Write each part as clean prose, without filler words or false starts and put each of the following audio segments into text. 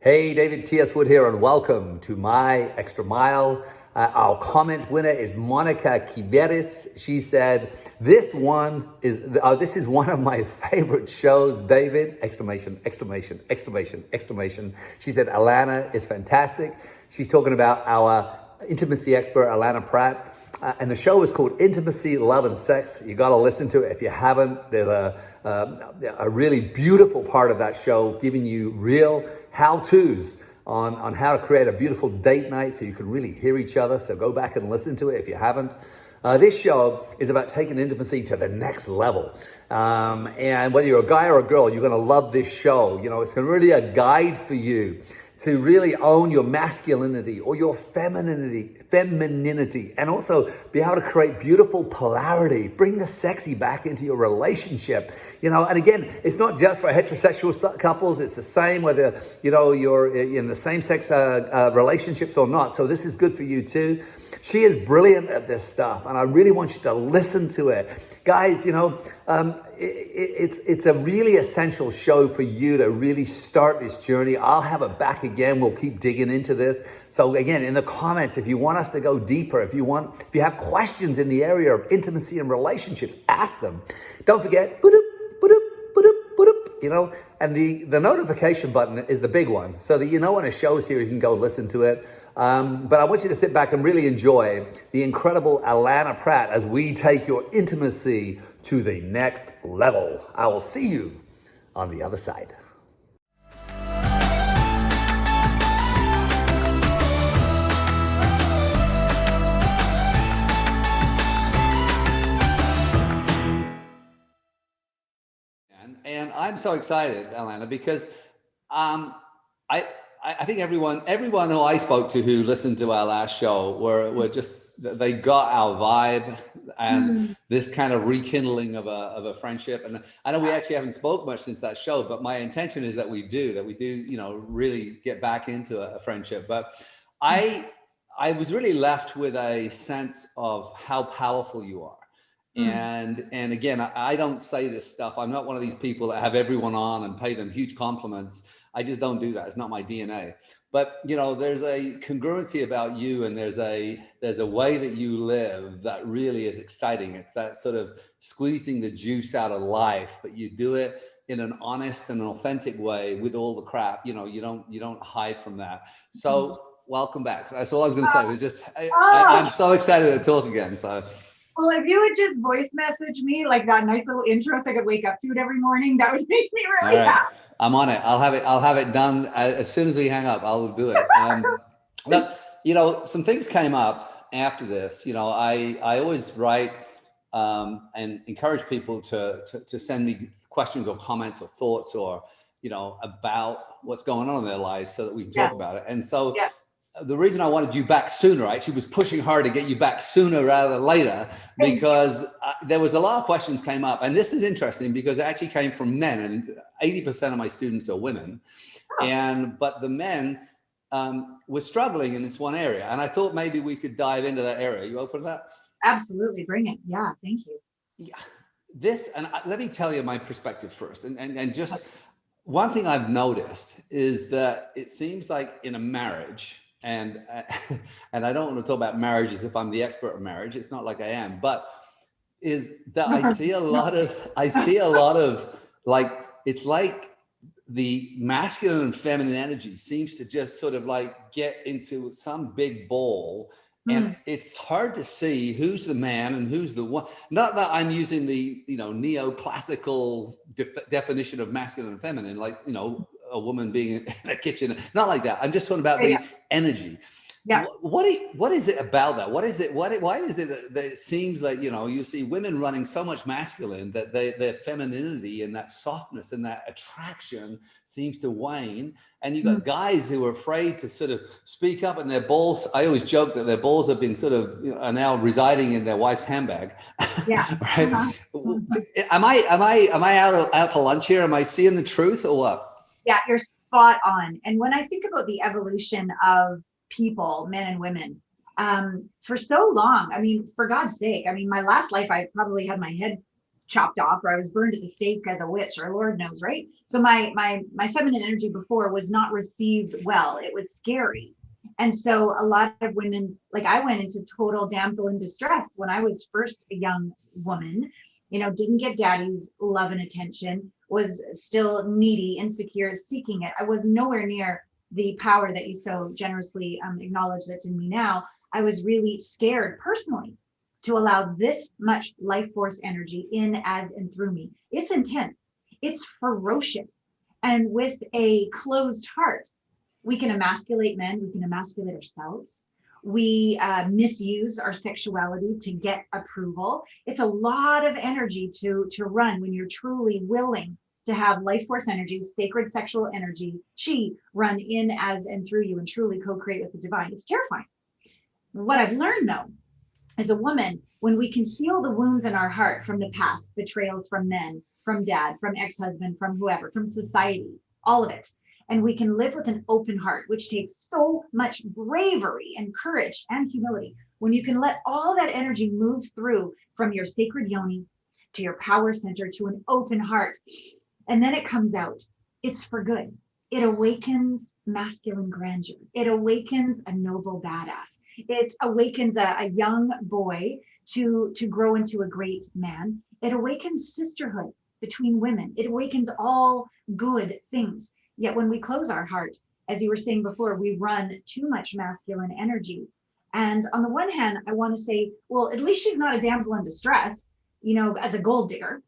Hey, David Wood here, and welcome to my Extra Mile. Our comment winner is Monica Kiveris. She said, "This is one of my favorite shows, David!" Exclamation! Exclamation! Exclamation! Exclamation! She said, "Allana is fantastic." She's talking about our intimacy expert, Allana Pratt. And the show is called Intimacy, Love, and Sex. You got to listen to it if you haven't. There's a really beautiful part of that show giving you real how-tos on how to create a beautiful date night so you can really hear each other. So go back and listen to it if you haven't. This show is about taking intimacy to the next level. And whether you're a guy or a girl, you're going to love this show. You know, it's really a guide for you to really own your masculinity or your femininity, and also be able to create beautiful polarity, bring the sexy back into your relationship. You know, and again, it's not just for heterosexual couples, it's the same whether, you know, you're in the same-sex relationships or not. So this is good for you too. She is brilliant at this stuff, and I really want you to listen to it. Guys, you know, it's a really essential show for you to really start this journey. I'll have it back again. We'll keep digging into this. So again, in the comments, if you want us to go deeper, if you have questions in the area of intimacy and relationships, ask them. Don't forget, you know, and the notification button is the big one, so that you know when a show's here, you can go listen to it. But I want you to sit back and really enjoy the incredible Allana Pratt as we take your intimacy to the next level. I will see you on the other side. And I'm so excited, Allana, because I think everyone who I spoke to who listened to our last show were just, they got our vibe and this kind of rekindling of a friendship. And I know we actually haven't spoke much since that show, but my intention is that we do, you know, really get back into a friendship. But I was really left with a sense of how powerful you are. And again, I don't say this stuff. I'm not one of these people that have everyone on and pay them huge compliments. I just don't do that. It's not my DNA. But you know, there's a congruency about you, and there's a way that you live that really is exciting. It's that sort of squeezing the juice out of life, but you do it in an honest and authentic way with all the crap. You know, you don't hide from that. So welcome back. That's all I was going to say. It was just I'm so excited to talk again. So. Well, if you would just voice message me like that nice little intro so I could wake up to it every morning, that would make me really happy. I'm on it. I'll have it done as soon as we hang up. I'll do it. But you know, some things came up after this. You know, I always write and encourage people to send me questions or comments or thoughts, or you know, about what's going on in their lives so that we can talk about it. And so the reason I wanted you back sooner, I actually was pushing hard to get you back sooner rather than later, because there was a lot of questions came up. And this is interesting because it actually came from men, and 80% of my students are women. But the men were struggling in this one area. And I thought maybe we could dive into that area. You open for that? Absolutely. Bring it. Yeah. Thank you. Yeah. Let me tell you my perspective first. And just one thing I've noticed is that it seems like in a marriage, and I don't want to talk about marriage as if I'm the expert of marriage. It's not like I am, but is that I see a lot of like, it's like the masculine and feminine energy seems to just sort of like get into some big ball, and it's hard to see who's the man and who's the one. Not that I'm using the, you know, neoclassical definition of masculine and feminine, like, you know, a woman being in a kitchen, not like that. I'm just talking about the energy. Yeah. What is it about that? Why is it that it seems like, you know, you see women running so much masculine that their femininity and that softness and that attraction seems to wane, and you got guys who are afraid to sort of speak up, and their balls, I always joke that their balls have been sort of, you know, are now residing in their wife's handbag. Yeah. Right. Am I out to lunch here? Am I seeing the truth or what? Yeah, you're spot on. And when I think about the evolution of people, men and women, for so long, I mean, for God's sake, I mean, my last life, I probably had my head chopped off, or I was burned at the stake as a witch, or Lord knows, right? So my feminine energy before was not received well. It was scary. And so a lot of women, like I went into total damsel in distress when I was first a young woman, didn't get daddy's love and attention, was still needy, insecure, seeking it. I was nowhere near the power that you so generously acknowledge that's in me now. I was really scared personally to allow this much life force energy in, as, and through me. It's intense. It's ferocious. And with a closed heart, we can emasculate men, we can emasculate ourselves. We misuse our sexuality to get approval. It's a lot of energy to run when you're truly willing to have life force energy, sacred sexual energy, chi, run in, as, and through you, and truly co-create with the divine. It's terrifying. What I've learned, though, as a woman, when we can heal the wounds in our heart from the past, betrayals from men, from dad, from ex-husband, from whoever, from society, all of it, and we can live with an open heart, which takes so much bravery and courage and humility. When you can let all that energy move through from your sacred yoni to your power center to an open heart, and then it comes out, it's for good. It awakens masculine grandeur. It awakens a noble badass. It awakens a young boy to grow into a great man. It awakens sisterhood between women. It awakens all good things. Yet when we close our heart, as you were saying before, we run too much masculine energy. And on the one hand, I want to say, well, at least she's not a damsel in distress, as a gold digger.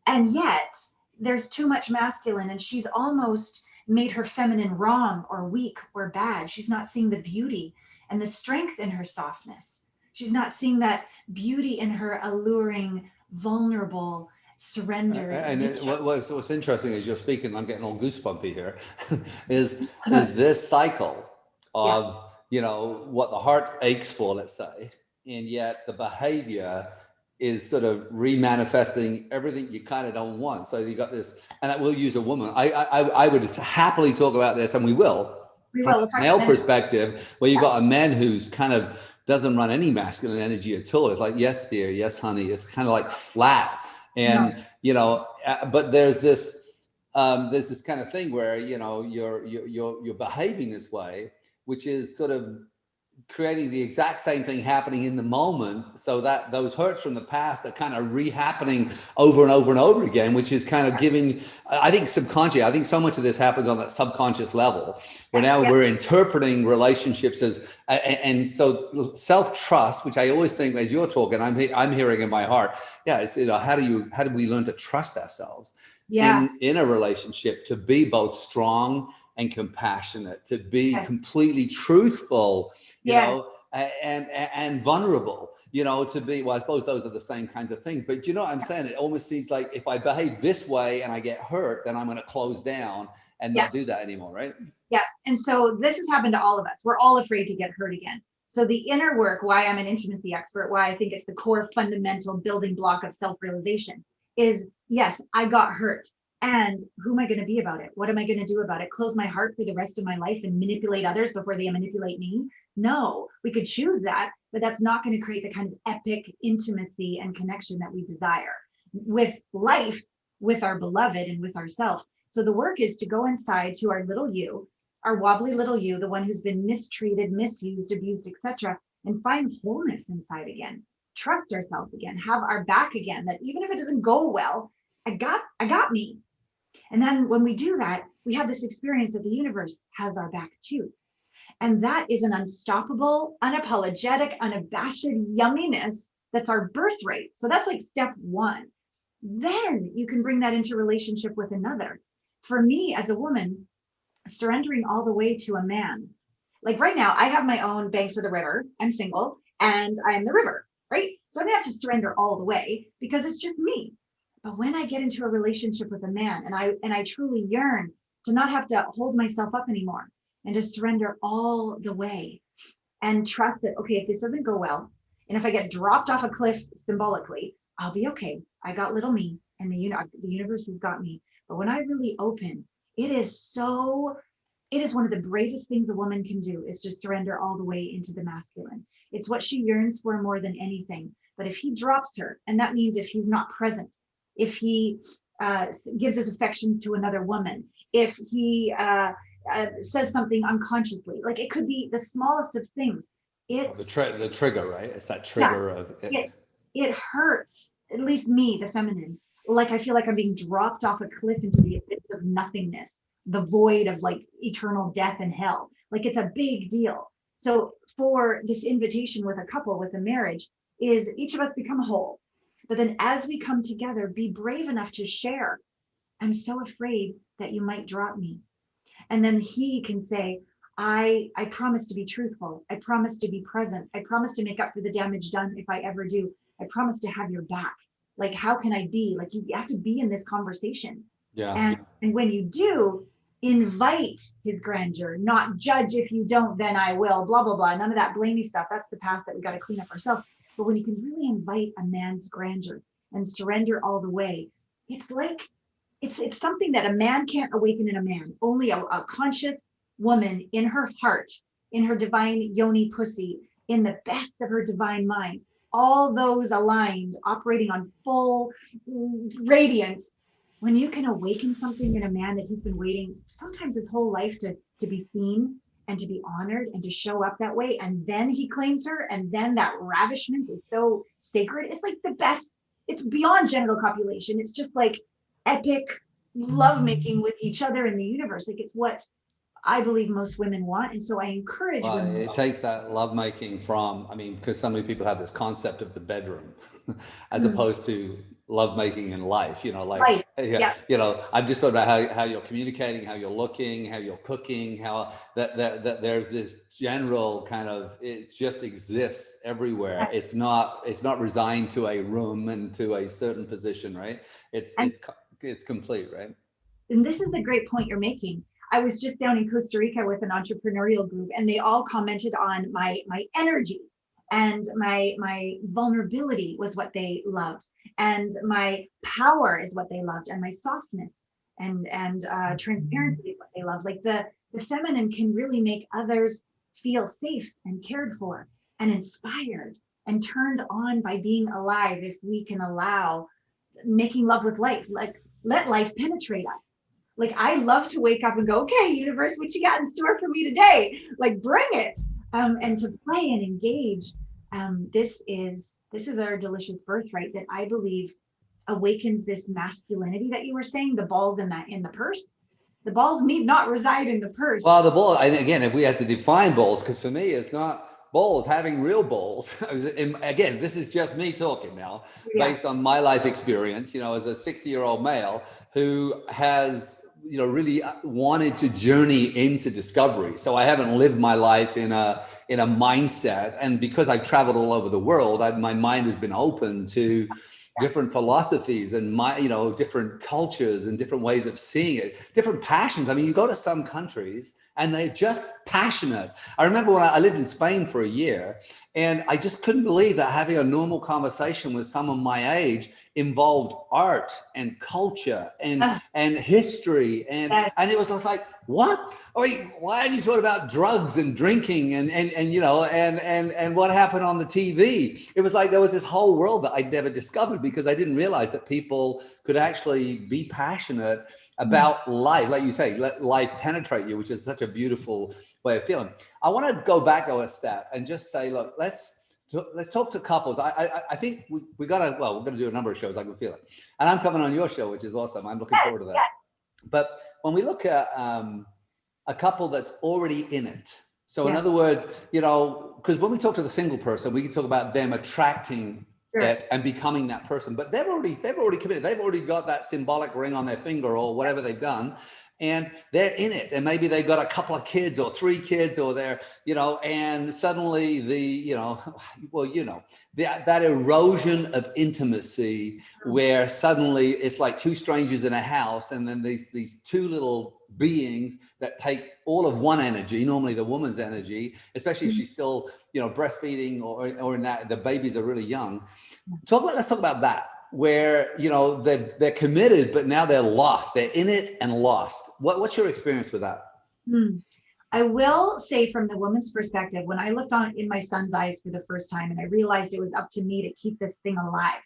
And yet there's too much masculine, and she's almost made her feminine wrong or weak or bad. She's not seeing the beauty and the strength in her softness. She's not seeing that beauty in her alluring, vulnerable surrender. And what's interesting as you're speaking, I'm getting all goosebumpy here, is this cycle of, what the heart aches for, let's say, and yet the behavior is sort of remanifesting everything you kind of don't want. So you got this, and I will use a woman. I would happily talk about this, and we will. From a male perspective, where you got a man who's kind of doesn't run any masculine energy at all. It's like, yes, dear, yes, honey. It's kind of like flat. And, but there's this kind of thing where, you're behaving this way, which is sort of creating the exact same thing happening in the moment, so that those hurts from the past are kind of re-happening over and over and over again, which is kind of giving, I think subconscious, I think so much of this happens on that subconscious level, where now we're interpreting relationships as, and so self-trust, which I always think as you're talking, I'm hearing in my heart, it's, how do we learn to trust ourselves in a relationship, to be both strong and compassionate, to be completely truthful, you know, and vulnerable, to be, well, I suppose those are the same kinds of things, but you know what I'm saying? It almost seems like if I behave this way and I get hurt, then I'm going to close down and not do that anymore, right? Yeah. And so this has happened to all of us. We're all afraid to get hurt again. So the inner work, why I'm an intimacy expert, why I think it's the core fundamental building block of self-realization is, yes, I got hurt. And who am I going to be about it? What am I going to do about it? Close my heart for the rest of my life and manipulate others before they manipulate me? No, we could choose that, but that's not going to create the kind of epic intimacy and connection that we desire with life, with our beloved, and with ourselves. So the work is to go inside to our little you, our wobbly little you, the one who's been mistreated, misused, abused, etc., and find wholeness inside again. Trust ourselves again, have our back again, that even if it doesn't go well, I got me. And then when we do that, we have this experience that the universe has our back too. And that is an unstoppable, unapologetic, unabashed yumminess that's our birthright. So that's like step one. Then you can bring that into relationship with another. For me as a woman, surrendering all the way to a man. Like right now, I have my own banks of the river. I'm single and I'm the river, right? So I don't have to surrender all the way because it's just me. But when I get into a relationship with a man and I truly yearn to not have to hold myself up anymore and to surrender all the way and trust that, okay, if this doesn't go well, and if I get dropped off a cliff symbolically, I'll be okay. I got little me and the universe has got me. But when I really open, it is so It is one of the bravest things a woman can do, is to surrender all the way into the masculine. It's what she yearns for more than anything. But if he drops her, and that means if he's not present, if he gives his affections to another woman, if he says something unconsciously, like it could be the smallest of things. The trigger, right? It's that Yeah, trigger of it. It hurts, at least me, the feminine. Like I feel like I'm being dropped off a cliff into the abyss of nothingness, the void of like eternal death and hell. Like it's a big deal. So for this invitation with a couple, with a marriage, is each of us become whole. But then as we come together, be brave enough to share. I'm so afraid that you might drop me. And then he can say, I promise to be truthful. I promise to be present. I promise to make up for the damage done if I ever do. I promise to have your back. Like, how can I be? Like, you have to be in this conversation. Yeah. And when you do, invite his grandeur, not judge. If you don't, then I will, blah, blah, blah. None of that blamey stuff. That's the past that we got to clean up ourselves. But when you can really invite a man's grandeur and surrender all the way, it's like, it's something that a man can't awaken in a man. Only a conscious woman in her heart, in her divine yoni pussy, in the best of her divine mind, all those aligned, operating on full radiance. When you can awaken something in a man that he's been waiting sometimes his whole life to be seen and to be honored and to show up that way, and then he claims her, and then that ravishment is so sacred. It's like the best. It's beyond genital copulation. It's just like epic lovemaking with each other in the universe. Like it's what I believe most women want. And so I encourage women. It takes that lovemaking from, I mean, because so many people have this concept of the bedroom as opposed to lovemaking in life, you know, like, Life. Yeah. You know, I'm just talking about how you're communicating, how you're looking, how you're cooking, how that there's this general kind of, it just exists everywhere. It's not resigned to a room and to a certain position, right? It's complete, right? And this is the great point you're making. I was just down in Costa Rica with an entrepreneurial group, and they all commented on my energy, and my vulnerability was what they loved, and my power is what they loved, and my softness and transparency is what they love. Like the feminine can really make others feel safe and cared for and inspired and turned on by being alive, if we can allow making love with life. Like, let life penetrate us. Like, I love to wake up and go, okay, universe, what you got in store for me today? Like, bring it. And to play and engage. This is our delicious birthright that I believe awakens this masculinity that you were saying. The balls in the purse. The balls need not reside in the purse. Well, the ball, and again, if we had to define balls, because for me, it's not balls, having real balls. Again, this is just me talking now, based on my life experience, you know, as a 60-year-old male who has, you know, really wanted to journey into discovery. So I haven't lived my life in a mindset. And because I've traveled all over the world, my mind has been open to different philosophies and different cultures and different ways of seeing it, different passions. I mean, you go to some countries and they're just passionate. I remember when I lived in Spain for a year, and I just couldn't believe that having a normal conversation with someone my age involved art and culture and history. And it was just like, what? I mean, why are you talking about drugs and drinking and what happened on the TV? It was like there was this whole world that I'd never discovered, because I didn't realize that people could actually be passionate about life. Like you say, let life penetrate you, which is such a beautiful way of feeling. I want to go back a step and just say, look, let's talk to couples. I think we're going to do a number of shows. I can feel it. And I'm coming on your show, which is awesome. I'm looking forward to that. But when we look at a couple that's already in it, so in other words, you know, because when we talk to the single person, we can talk about them attracting it and becoming that person, but they've already committed. They've already got that symbolic ring on their finger or whatever they've done, and they're in it. And maybe they've got a couple of kids or 3 kids, or they're, you know, and suddenly that erosion of intimacy, where suddenly it's like 2 strangers in a house, and then these 2 little beings that take all of one energy, normally the woman's energy, especially if she's still, you know, breastfeeding or in that the babies are really young. Let's talk about that, where, you know, they're committed, but now they're lost. They're in it and lost. What's your experience with that? I will say from the woman's perspective, when I looked on in my son's eyes for the first time and I realized it was up to me to keep this thing alive.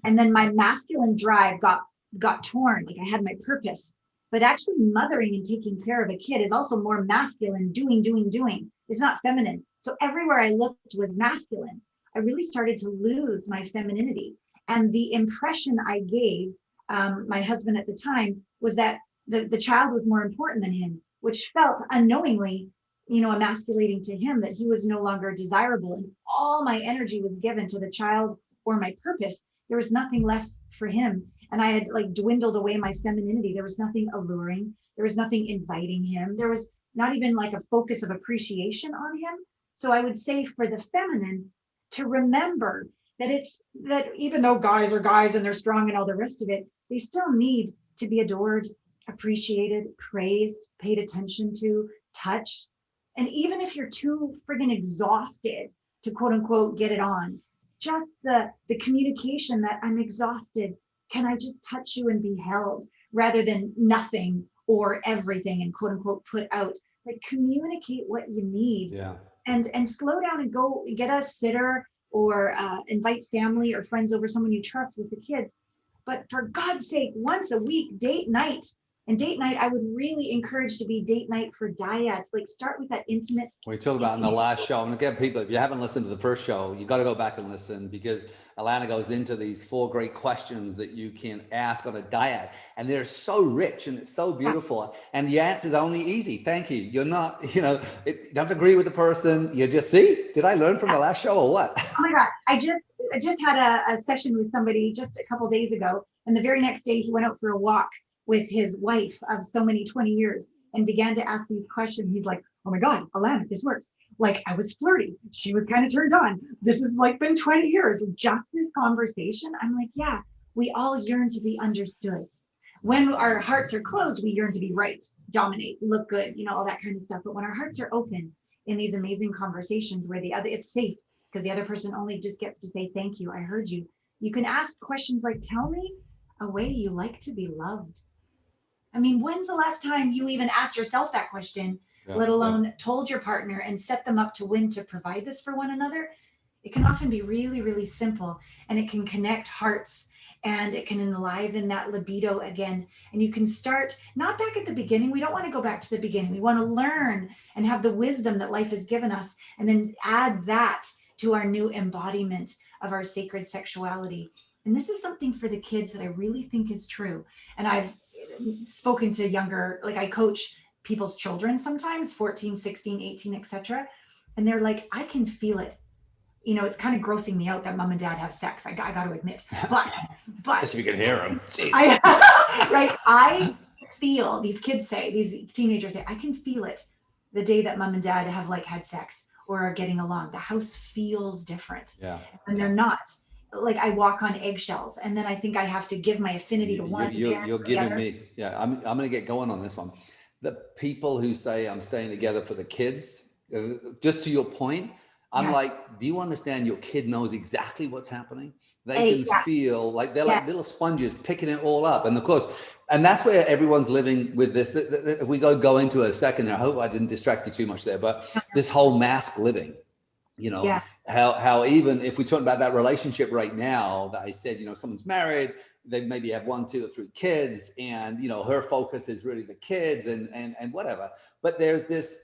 And then my masculine drive got torn, like I had my purpose. But actually mothering and taking care of a kid is also more masculine, doing. It's not feminine. So everywhere I looked was masculine. I really started to lose my femininity. And the impression I gave my husband at the time was that the child was more important than him, which felt unknowingly, emasculating to him, that he was no longer desirable. And all my energy was given to the child or my purpose. There was nothing left for him. And I had like dwindled away my femininity. There was nothing alluring. There was nothing inviting him. There was not even like a focus of appreciation on him. So I would say for the feminine to remember that even though guys are guys and they're strong and all the rest of it, they still need to be adored, appreciated, praised, paid attention to, touched. And even if you're too friggin' exhausted to quote unquote get it on, just the communication that I'm exhausted, can I just touch you and be held, rather than nothing or everything and quote unquote put out. Like communicate what you need. Yeah. And slow down and go get a sitter or invite family or friends over, someone you trust with the kids. But for God's sake, once a week, date night. And date night, I would really encourage to be date night for dyads. Like start with that intimate. We talked about in the last show. And again, people, if you haven't listened to the first show, you got to go back and listen, because Allana goes into these 4 great questions that you can ask on a dyad. And they're so rich and it's so beautiful. And the answer is only easy. Thank you. You're not, you don't have to agree with the person. You just see, did I learn from the last show or what? Oh my God. I just had a session with somebody just a couple days ago. And the very next day he went out for a walk with his wife of so many 20 years and began to ask these questions. He's like, oh my God, Allana, this works. Like I was flirty. She was kind of turned on. This has like been 20 years of just this conversation. I'm like, yeah, we all yearn to be understood. When our hearts are closed, we yearn to be right, dominate, look good, all that kind of stuff. But when our hearts are open in these amazing conversations where it's safe, because the other person only just gets to say, thank you, I heard you. You can ask questions like, tell me a way you like to be loved. I mean, when's the last time you even asked yourself that question, let alone told your partner and set them up to win to provide this for one another? It can often be really, really simple, and it can connect hearts, and it can enliven that libido again. And you can start not back at the beginning. We don't want to go back to the beginning. We want to learn and have the wisdom that life has given us, and then add that to our new embodiment of our sacred sexuality. And this is something for the kids that I really think is true. And I've spoken to younger, like I coach people's children sometimes, 14, 16, 18, etc. And they're like, I can feel it. It's kind of grossing me out that mom and dad have sex. I got to admit, but if you can hear them. Right. I feel, these kids say, these teenagers say, I can feel it the day that mom and dad have like had sex or are getting along. The house feels different. Yeah. And they're not. Like I walk on eggshells, and then I think I have to give my affinity to one. You're giving me, I'm going to get going on this one. The people who say I'm staying together for the kids, just to your point, I'm like, do you understand your kid knows exactly what's happening? They can feel like they're like little sponges picking it all up. And of course, and that's where everyone's living with this. If we go into a second, I hope I didn't distract you too much there, but this whole mask living. How even if we talk about that relationship right now that I said, someone's married, they maybe have 1, 2, or 3 kids, and her focus is really the kids and whatever. But there's this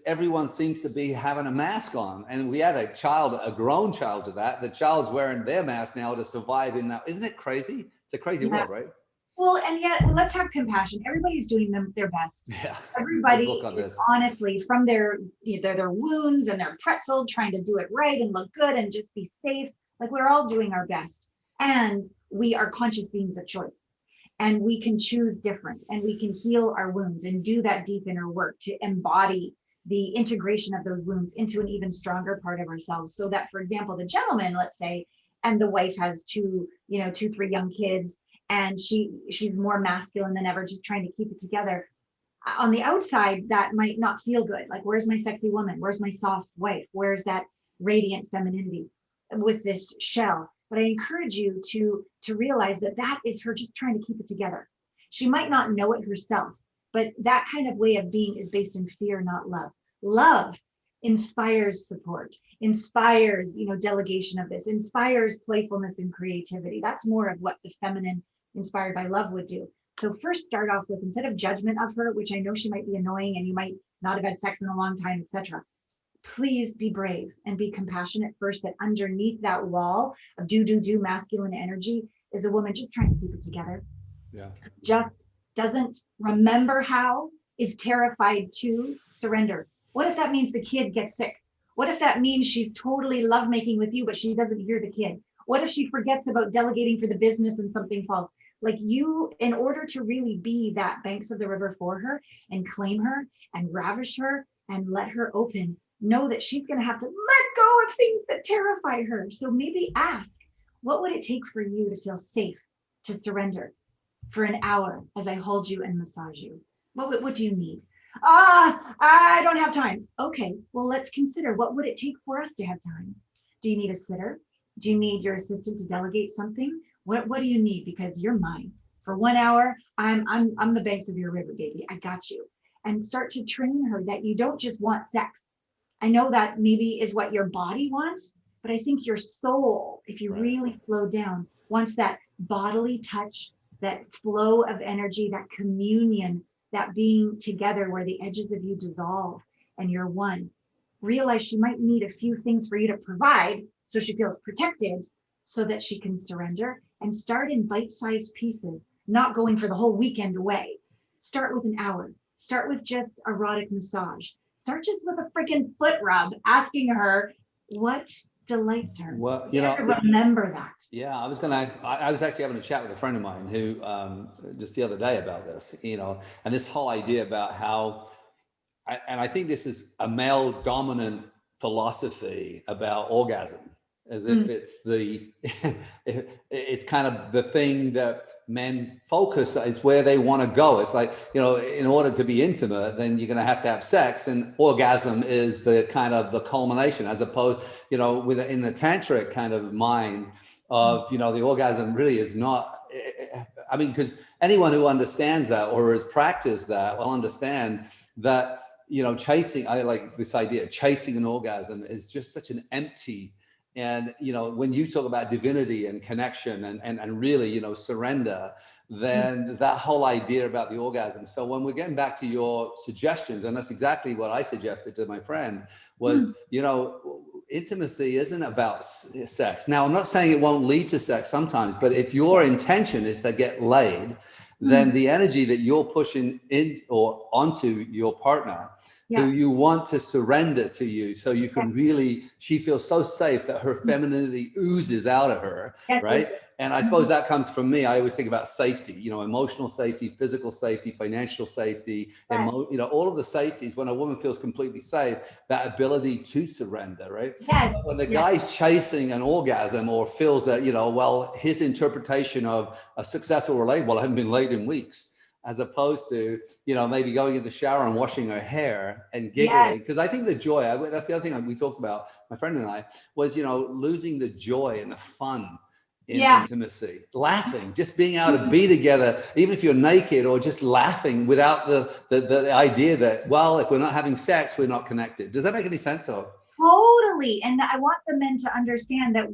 everyone seems to be having a mask on, and we had a grown child to that. The child's wearing their mask now to survive in that. Isn't it crazy? It's a crazy world, right? Well, and yet let's have compassion. Everybody's doing their best. Yeah. Everybody is honestly from their wounds and their pretzel trying to do it right and look good and just be safe. Like we're all doing our best, and we are conscious beings of choice, and we can choose different, and we can heal our wounds and do that deep inner work to embody the integration of those wounds into an even stronger part of ourselves. So that, for example, the gentleman, let's say, and the wife has 2, 3 young kids, and she's more masculine than ever, just trying to keep it together. On the outside, that might not feel good. Like, where's my sexy woman? Where's my soft wife? Where's that radiant femininity with this shell? But I encourage you to realize that is her just trying to keep it together. She might not know it herself, But that kind of way of being is based in fear, not love. Love inspires support, inspires, delegation of this, inspires playfulness and creativity. That's more of what the feminine inspired by love would do. So first start off with, instead of judgment of her, which I know she might be annoying and you might not have had sex in a long time, etc. Please be brave and be compassionate first, that underneath that wall of do masculine energy is a woman just trying to keep it together. Yeah. Just doesn't remember how, is terrified to surrender. What if that means the kid gets sick? What if that means she's totally lovemaking with you, but she doesn't hear the kid? What if she forgets about delegating for the business and something falls? Like you, in order to really be that banks of the river for her and claim her and ravish her and let her open, know that she's going to have to let go of things that terrify her. So maybe ask, what would it take for you to feel safe to surrender for an hour as I hold you and massage you? What do you need? I don't have time. Okay, well, let's consider, what would it take for us to have time? Do you need a sitter? Do you need your assistant to delegate something? What do you need? Because you're mine. For 1 hour, I'm the banks of your river, baby. I got you. And start to train her that you don't just want sex. I know that maybe is what your body wants, but I think your soul, if you really slow down, wants that bodily touch, that flow of energy, that communion, that being together where the edges of you dissolve and you're one. Realize she might need a few things for you to provide so she feels protected, so that she can surrender, and start in bite-sized pieces, not going for the whole weekend away. Start with an hour. Start with just erotic massage. Start just with a freaking foot rub, asking her what delights her. Well, remember that. Yeah, I was actually having a chat with a friend of mine who just the other day about this, and this whole idea about how, and I think this is a male dominant philosophy about orgasm, as if it's it's kind of the thing that men focus, is where they want to go. It's like, in order to be intimate, then you're going to have sex, and orgasm is the kind of the culmination, as opposed, in the tantric kind of mind of, the orgasm really is not, I mean, because anyone who understands that or has practiced that will understand that, chasing, I like this idea of chasing an orgasm is just such an empty. And, when you talk about divinity and connection and really, surrender, then that whole idea about the orgasm. So when we're getting back to your suggestions, and that's exactly what I suggested to my friend, was, intimacy isn't about sex. Now, I'm not saying it won't lead to sex sometimes, but if your intention is to get laid, then the energy that you're pushing in or onto your partner, who you want to surrender to you, so you can really, she feels so safe that her femininity oozes out of her, right? And I suppose that comes from me. I always think about safety, emotional safety, physical safety, financial safety, all of the safeties. When a woman feels completely safe, that ability to surrender, right? Yes. When the guy's chasing an orgasm or feels that, his interpretation of a successful relationship, I haven't been laid in weeks, as opposed to, maybe going in the shower and washing her hair and giggling. Because I think the joy, that's the other thing we talked about, my friend and I, was, losing the joy and the fun in intimacy, laughing, just being able to be together, even if you're naked, or just laughing without the idea that, well, if we're not having sex, we're not connected. Does that make any sense? Totally. And I want the men to understand that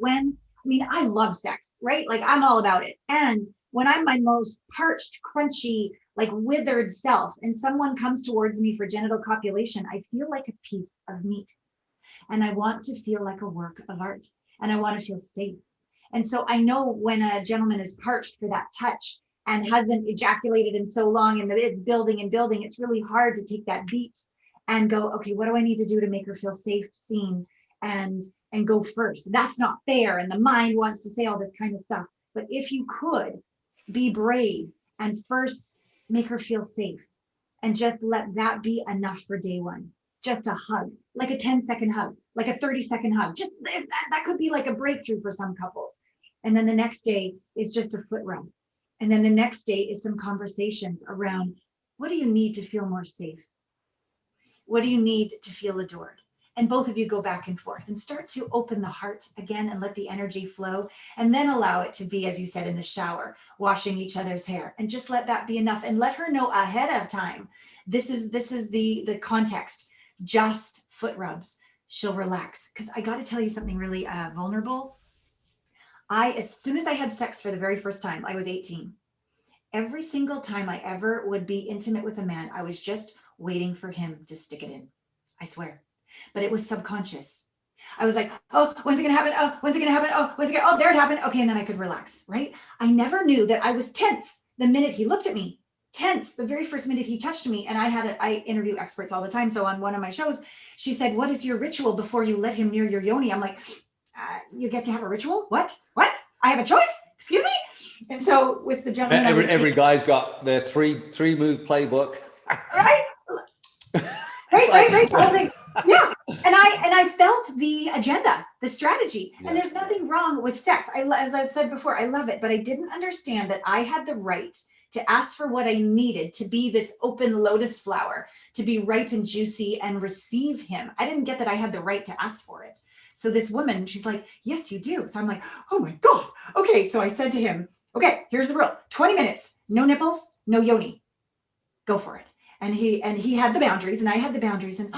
I love sex, right? Like, I'm all about it. And when I'm my most parched, crunchy, like withered self, and someone comes towards me for genital copulation, I feel like a piece of meat. And I want to feel like a work of art. And I want to feel safe. And so I know when a gentleman is parched for that touch and hasn't ejaculated in so long, and it's building and building, it's really hard to take that beat and go, okay, what do I need to do to make her feel safe, seen, and go first? That's not fair. And the mind wants to say all this kind of stuff. But if you could be brave and first make her feel safe, and just let that be enough for day one. Just a hug, like a 10-second hug, like a 30-second hug. Just that could be like a breakthrough for some couples. And then the next day is just a foot rub. And then the next day is some conversations around, what do you need to feel more safe? What do you need to feel adored? and both of you go back and forth and start to open the heart again and let the energy flow, and then allow it to be, as you said, in the shower, washing each other's hair, and just let that be enough, and let her know ahead of time. This is the context. Just foot rubs. She'll relax. Because I got to tell you something really vulnerable. As soon as I had sex for the very first time, I was 18. Every single time I ever would be intimate with a man, I was just waiting for him to stick it in. I swear. But it was subconscious. I was like, oh, when's it gonna happen? Oh, when's it gonna happen? Oh, when's it gonna, oh, there it happened. Okay, and then I could relax, right? I never knew that I was tense the minute he looked at me. Tense the very first minute he touched me. And I interview experts all the time. So on one of my shows, she said, what is your ritual before you let him near your yoni? I'm like, you get to have a ritual? What? I have a choice? Excuse me? And so with the gentleman, every guy's got their three move playbook. Right? Right. Yeah. And I felt the agenda, the strategy, and there's nothing wrong with sex. As I said before, I love it, but I didn't understand that I had the right to ask for what I needed, to be this open lotus flower, to be ripe and juicy and receive him. I didn't get that I had the right to ask for it. So this woman, she's like, yes, you do. So I'm like, oh my God. Okay. So I said to him, okay, here's the rule. 20 minutes, no nipples, no yoni. Go for it. And he had the boundaries and I had the boundaries, and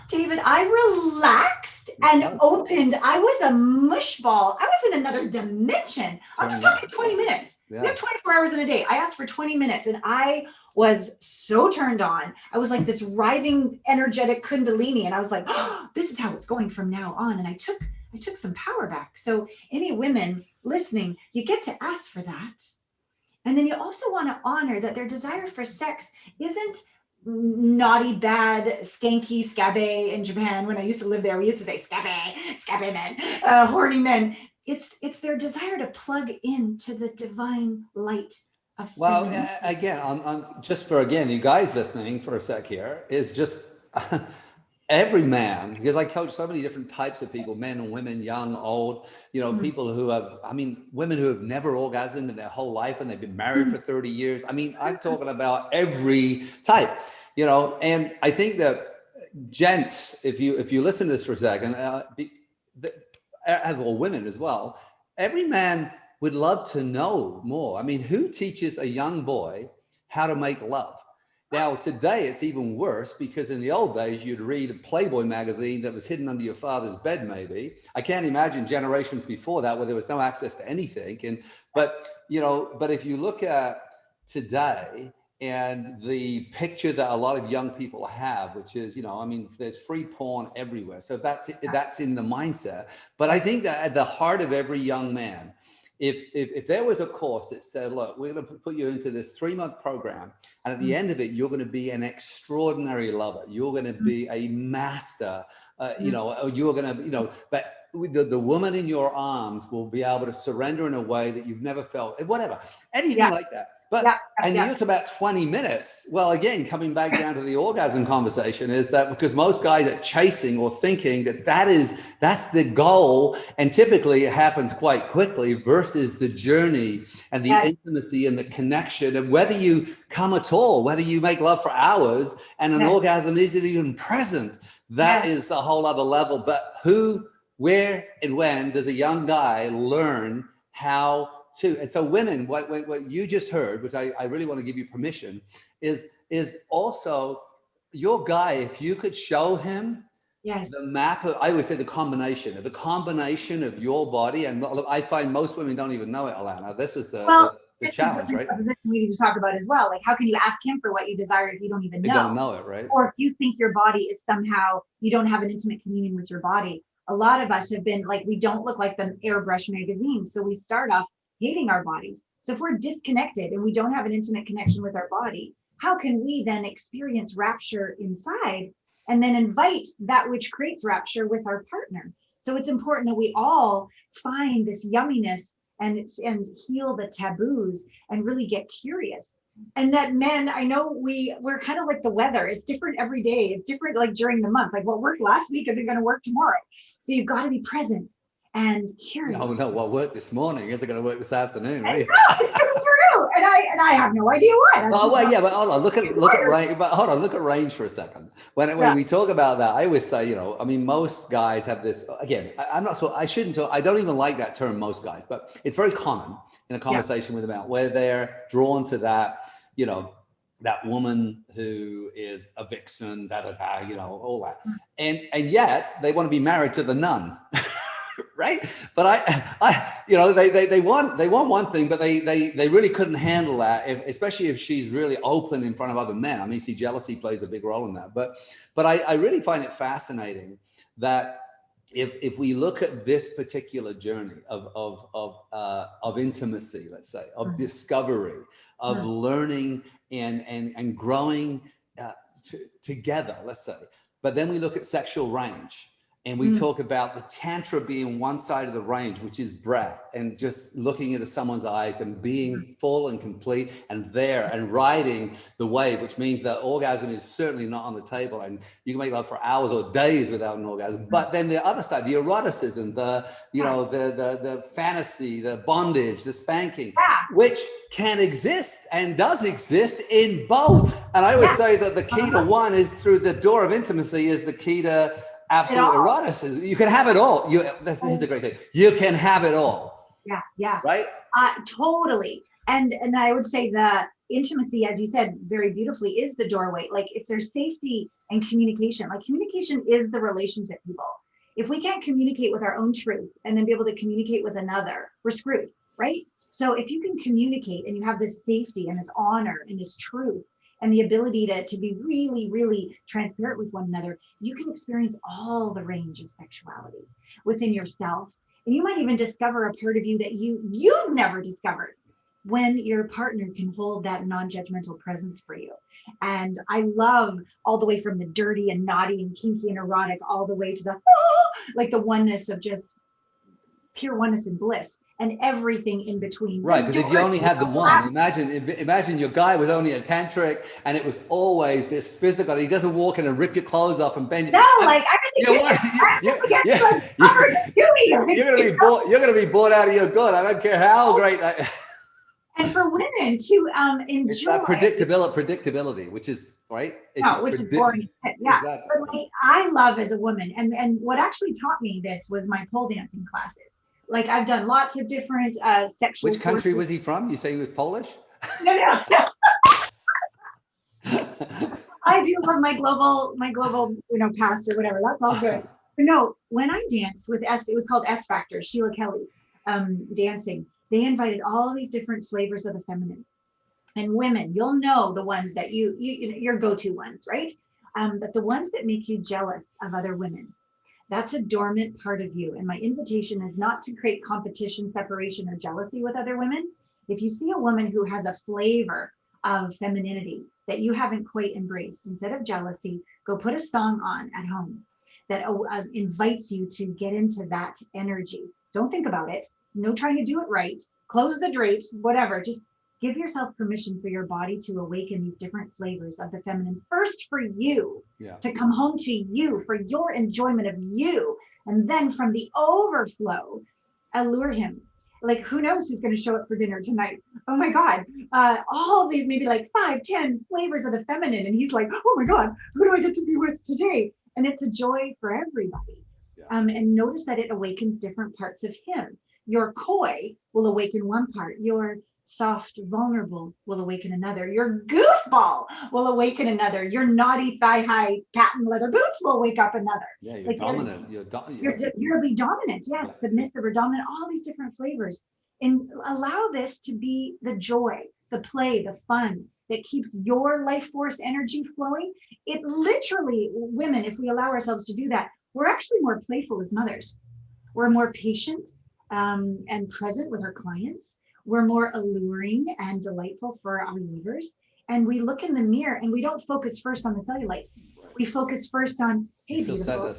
David, I relaxed and opened. I was a mush ball. I was in another dimension. I'm just talking 20 minutes. We have 24 hours in a day. I asked for 20 minutes and I was so turned on. I was like this writhing, energetic kundalini. And I was like, oh, this is how it's going from now on. And I took some power back. So any women listening, you get to ask for that. And then you also want to honor that their desire for sex isn't naughty, bad, skanky, scabby in Japan. When I used to live there, we used to say scabby men, horny men. It's their desire to plug into the divine light of femininity. Well, again, on just for, again, you guys listening for a sec here, is just every man, because I coach so many different types of people, men and women, young, old, people who have, women who have never orgasmed in their whole life and they've been married for 30 years. I'm talking about every type, and I think that gents, if you listen to this for a second, or women as well, every man would love to know more. Who teaches a young boy how to make love? Now, today, it's even worse, because in the old days, you'd read a Playboy magazine that was hidden under your father's bed, maybe. I can't imagine generations before that where there was no access to anything. But if you look at today and the picture that a lot of young people have, which is, there's free porn everywhere. So that's in the mindset. But I think that at the heart of every young man, if there was a course that said, look, we're going to put you into this 3-month program, and at the end of it, you're going to be an extraordinary lover. You're going to be a master, you're going to, but the woman in your arms will be able to surrender in a way that you've never felt, whatever, anything like that. But, it's about 20 minutes. Well, again, coming back down to the orgasm conversation, is that because most guys are chasing or thinking that's the goal. And typically it happens quite quickly versus the journey and the intimacy and the connection, and whether you come at all, whether you make love for hours and an orgasm isn't even present, that is a whole other level. But who, where, and when does a young guy learn how to? And so women, what you just heard, which I really want to give you permission, is also your guy, if you could show him the map of, I would say the combination of your body. And I find most women don't even know it, Allana. This is the challenge, right? We need to talk about as well. Like, how can you ask him for what you desire if you don't even know? You don't know it, right? Or if you think your body is somehow, you don't have an intimate communion with your body. A lot of us have been like, we don't look like the Airbrush magazine. So we start off hating our bodies. So if we're disconnected and we don't have an intimate connection with our body, how can we then experience rapture inside and then invite that which creates rapture with our partner? So it's important that we all find this yumminess and heal the taboos and really get curious. And that men, I know we're kind of like the weather. It's different every day. It's different like during the month. Like what worked last week isn't going to work tomorrow. So you've got to be present And here, no, what worked this morning isn't going to work this afternoon, right? it's so true. And I have no idea why. Oh well, yeah, but hold on, look at range. But hold on, look at range for a second. When we talk about that, I always say, I mean, most guys have this. Again, I'm not so. I shouldn't talk. I don't even like that term, most guys, but it's very common in a conversation with them out where they're drawn to that, that woman who is a vixen, all that, and yet they want to be married to the nun. Right, but they want one thing, but they really couldn't handle that, especially if she's really open in front of other men. I mean, see, jealousy plays a big role in that. But I really find it fascinating that if we look at this particular journey of intimacy, let's say, of discovery, of learning and growing together, let's say, but then we look at sexual range. And we talk about the tantra being one side of the range, which is breath and just looking into someone's eyes and being full and complete and there and riding the wave, which means that orgasm is certainly not on the table. And you can make love for hours or days without an orgasm. But then the other side, the eroticism, the fantasy, the bondage, the spanking, which can exist and does exist in both. And I always say that the key to one is through the door of intimacy is the key to absolute eroticism. You can have it all. Here's a great thing. You can have it all. Yeah. Right? Totally. And I would say the intimacy, as you said very beautifully, is the doorway. Like if there's safety and communication, like communication is the relationship, people. If we can't communicate with our own truth and then be able to communicate with another, we're screwed, right? So if you can communicate and you have this safety and this honor and this truth, and the ability to be really, really transparent with one another, you can experience all the range of sexuality within yourself. And you might even discover a part of you that you've never discovered when your partner can hold that non-judgmental presence for you. And I love all the way from the dirty and naughty and kinky and erotic, all the way to the, like the oneness of just pure oneness and bliss. And everything in between. Right, because if you only had the one, imagine your guy was only a tantric and it was always this physical. He doesn't walk in and rip your clothes off and bend you. No, like you're gonna be bored out of your gut. I don't care how great that. And for women to enjoy, it's that predictability, which is right. Which is boring. Yeah, exactly. But like I love as a woman, and what actually taught me this was my pole dancing classes. Like I've done lots of different sexual. Which country was he from? You say he was Polish? No. I do love my global, past or whatever. That's all good. But no, when I danced with it was called S Factor, Sheila Kelly's dancing. They invited all these different flavors of the feminine. And women, you'll know the ones that your go-to ones, right? But the ones that make you jealous of other women. That's a dormant part of you. And my invitation is not to create competition, separation, or jealousy with other women. If you see a woman who has a flavor of femininity that you haven't quite embraced, instead of jealousy, go put a song on at home that invites you to get into that energy. Don't think about it. No trying to do it right. Close the drapes, whatever. Just give yourself permission for your body to awaken these different flavors of the feminine, first for you, to come home to you, for your enjoyment of you. And then from the overflow, allure him. Like, who knows who's going to show up for dinner tonight? Oh my God. All these maybe like 5, 10 flavors of the feminine. And he's like, oh my God, who do I get to be with today? And it's a joy for everybody. And notice that it awakens different parts of him. Your coy will awaken one part. Your soft, vulnerable will awaken another. Your goofball will awaken another. Your naughty thigh-high patent leather boots will wake up another. Yeah, you're like dominant. You're be dominant, yes, submissive or dominant, all these different flavors. And allow this to be the joy, the play, the fun that keeps your life force energy flowing. It literally, women, if we allow ourselves to do that, we're actually more playful as mothers. We're more patient and present with our clients. We're more alluring and delightful for our lovers. And we look in the mirror and we don't focus first on the cellulite. We focus first on, hey, beautiful.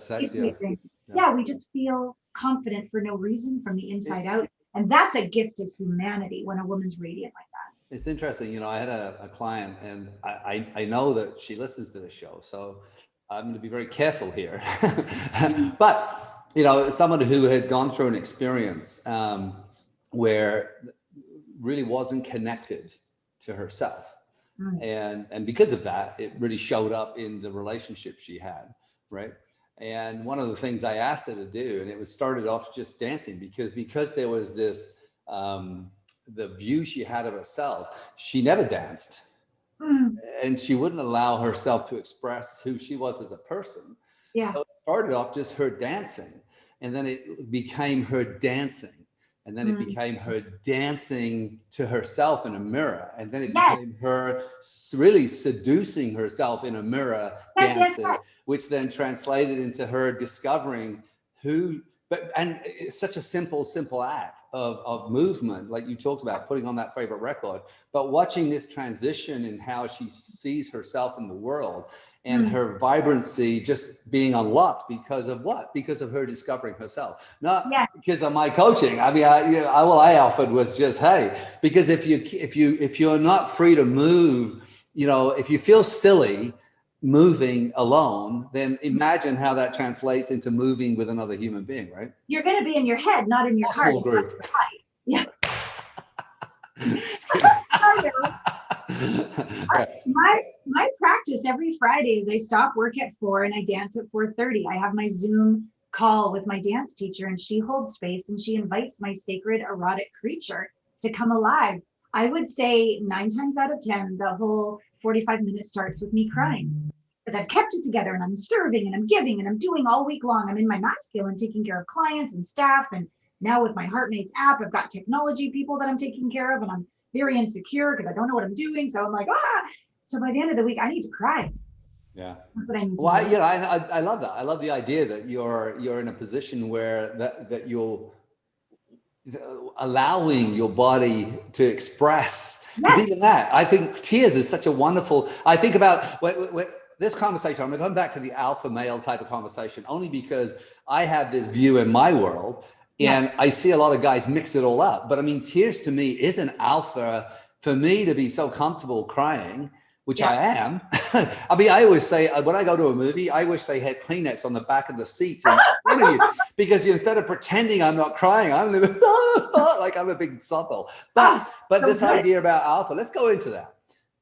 Yeah, we just feel confident for no reason from the inside out. And that's a gift of humanity when a woman's radiant like that. It's interesting. I had a client and I know that she listens to the show. So I'm going to be very careful here. But you know, someone who had gone through an experience where really wasn't connected to herself. And because of that, it really showed up in the relationship she had, right? And one of the things I asked her to do, and it was started off just dancing, because there was this, the view she had of herself, she never danced. And she wouldn't allow herself to express who she was as a person. Yeah. So it started off just her dancing, and then it became her dancing. And then it became her dancing to herself in a mirror. And then it became her really seducing herself in a mirror, dancing, which then translated into her discovering who, and it's such a simple act of movement, like you talked about, putting on that favorite record, but watching this transition in how she sees herself in the world, and her vibrancy just being unlocked because of what? Because of her discovering herself, not because of my coaching. I mean, all I offered was just, hey, because if you're not free to move, you know, if you feel silly moving alone, then imagine how that translates into moving with another human being, right? You're going to be in your head, not in your heart. Small group. Yeah. Just kidding. My practice every Friday is I stop work at 4 and I dance at 4:30. I have my Zoom call with my dance teacher, and she holds space and she invites my sacred erotic creature to come alive. I would say 9 times out of 10, the whole 45 minutes starts with me crying, because I've kept it together and I'm serving and I'm giving and I'm doing all week long. I'm in my masculine, taking care of clients and staff. And now with my Heartmates app, I've got technology people that I'm taking care of, and I'm very insecure because I don't know what I'm doing. So I'm like, So by the end of the week, I need to cry. Yeah. That's what I need to do. do. I love that. I love the idea that you're in a position where that you're allowing your body to express. Because even that, I think tears is such a wonderful, I think about this conversation, I'm going back to the alpha male type of conversation, only because I have this view in my world. And I see a lot of guys mix it all up. But I mean, tears to me is an alpha. For me to be so comfortable crying, which I am. I mean, I always say, when I go to a movie, I wish they had Kleenex on the back of the seats in front of you, because instead of pretending I'm not crying, I'm like I'm a big sobbable. But this idea about alpha, let's go into that.